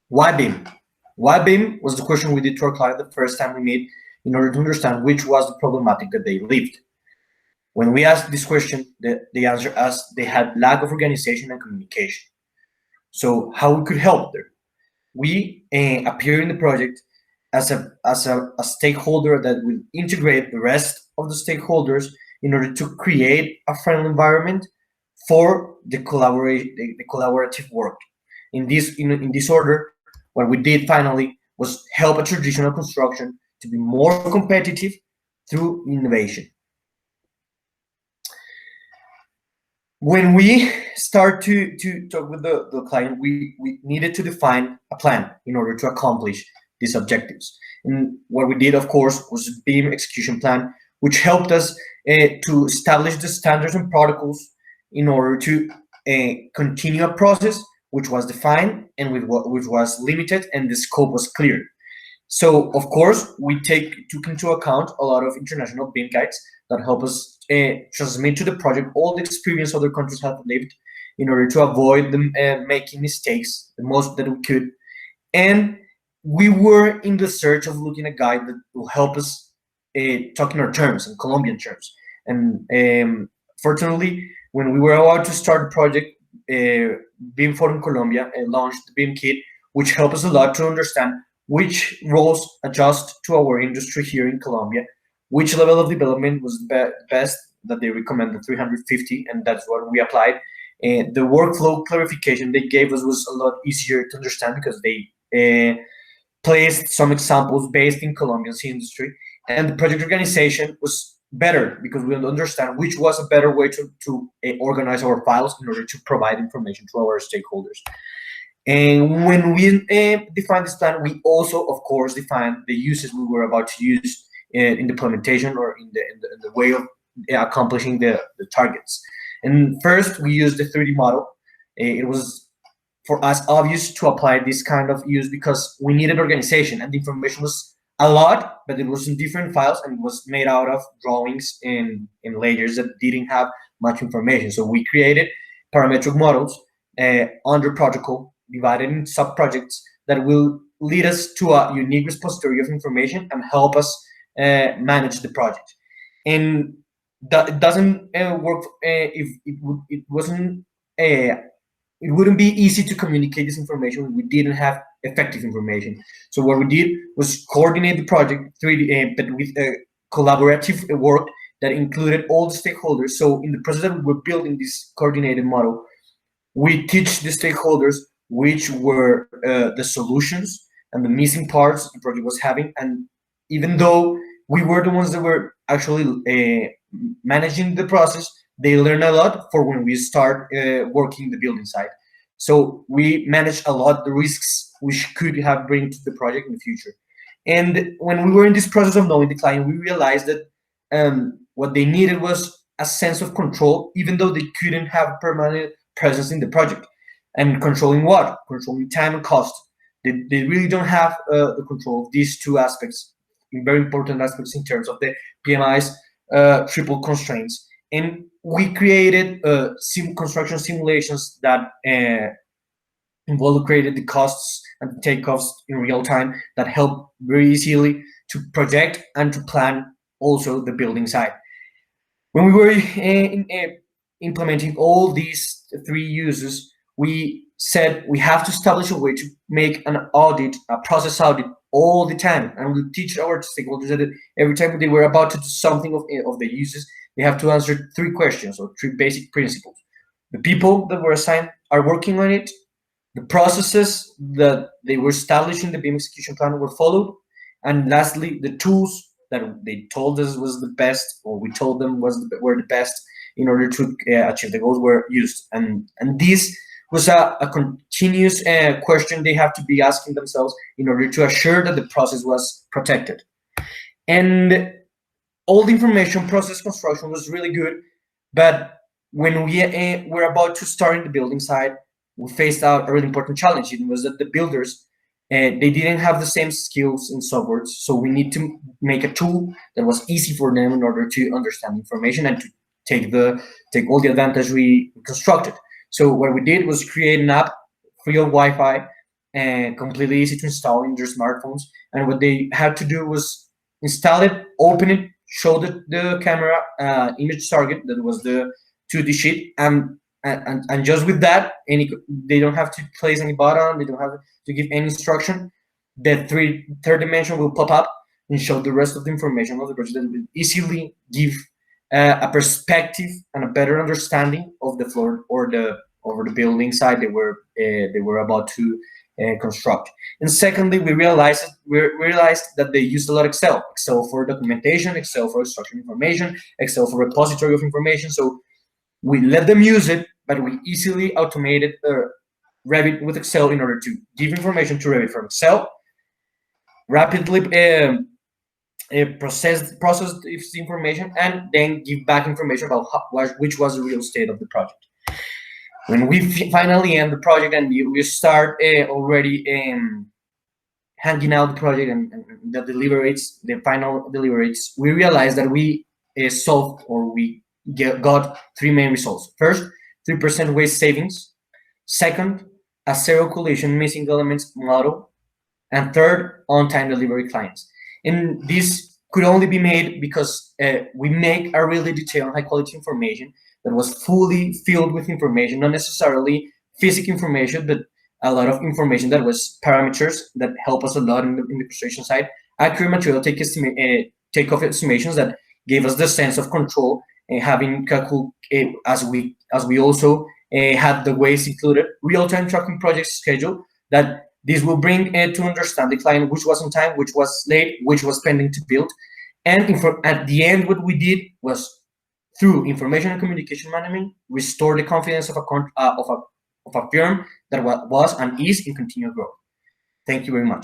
Why BIM? Why BIM was the question we did to our client the first time we met in order to understand which was the problematic that they lived. When we asked this question, the answer us they had lack of organization and communication. So how we could help them? We appear in the project as a stakeholder that will integrate the rest of the stakeholders in order to create a friendly environment for the collaborative work. In this order, what we did finally was help a traditional construction to be more competitive through innovation. When we start to talk with the client, we needed to define a plan in order to accomplish these objectives. And what we did, of course, was a BIM execution plan, which helped us to establish the standards and protocols in order to continue a process which was defined and which was limited and the scope was clear. So, of course, we took into account a lot of international BIM guides that help us transmit to the project all the experience other countries have lived in order to avoid them making mistakes the most that we could. And we were in the search of looking at a guide that will help us talk in our terms, in Colombian terms. And fortunately, when we were about to start the project, BIM Forum Colombia launched the BIM Kit, which helped us a lot to understand which roles adjust to our industry here in Colombia, which level of development was the best that they recommended, 350, and that's what we applied. And the workflow clarification they gave us was a lot easier to understand because they placed some examples based in Colombian industry, and the project organization was better because we understand which was a better way to organize our files in order to provide information to our stakeholders. And when we defined this plan, we also, of course, defined the uses we were about to use in the implementation or in the way of accomplishing the targets. And first, we used the 3D model. It was, for us, obvious to apply this kind of use because we needed organization, and the information was a lot, but it was in different files and it was made out of drawings in layers that didn't have much information. So we created parametric models under protocol, divided in sub-projects that will lead us to a unique repository of information and help us manage the project. And that doesn't work if it wouldn't be easy to communicate this information if we didn't have effective information. So what we did was coordinate the project 3D, but with collaborative work that included all the stakeholders. So in the process that we were building this coordinated model, we teach the stakeholders which were the solutions and the missing parts the project was having. And even though we were the ones that were actually managing the process, they learn a lot for when we start working the building site. So we managed a lot the risks which could have bring to the project in the future. And when we were in this process of knowing the client, we realized that what they needed was a sense of control, even though they couldn't have permanent presence in the project. And controlling what? Controlling time and cost. They really don't have the control of these two aspects, very important aspects in terms of the PMI's triple constraints. And we created construction simulations that involucrated the costs and the takeoffs in real time that help very easily to project and to plan also the building site. When we were implementing all these three uses, we said we have to establish a way to make an audit, a process audit all the time. And we teach our stakeholders that every time they were about to do something of the uses, they have to answer three questions or three basic principles. The people that were assigned are working on it. The processes that they were established in the BIM execution plan were followed. And lastly, the tools that they told us was the best, or we told them were the best in order to achieve the goals were used. And this was a continuous question they have to be asking themselves in order to assure that the process was protected. And all the information process construction was really good, but when we were about to start in the building side, we faced out a really important challenge. It was that the builders, they didn't have the same skills in software, so we need to make a tool that was easy for them in order to understand information and to take all the advantage we constructed. So what we did was create an app free of Wi-Fi completely easy to install in their smartphones. And what they had to do was install it, open it, show the camera image target, that was the 2D sheet, and just with that, they don't have to place any button, they don't have to give any instruction. The third dimension will pop up and show the rest of the information of the project, that will easily give a perspective and a better understanding of the floor or the building site they were about to construct. And secondly, we realized that they used a lot Excel for documentation, Excel for structural information, Excel for repository of information. So we let them use it, but we easily automated Revit with Excel in order to give information to Revit from Excel, rapidly process this information, and then give back information about which was the real state of the project. When we finally end the project and we start already hanging out the project and the final deliveries, we realized that we solved, or we got 3 main results. First, 3% waste savings. Second, a zero collision missing elements model. And third, on-time delivery clients. And this could only be made because we make a really detailed, high-quality information that was fully filled with information, not necessarily physical information, but a lot of information that was parameters that help us a lot in the construction side. Accurate material takeoff estimations that gave us the sense of control, and having as we also had the waste included. Real-time tracking project schedule, that this will bring to understand the client which was on time, which was late, which was pending to build. And at the end, what we did was, through information and communication management, restore the confidence of a firm that was and is in continued growth. Thank you very much.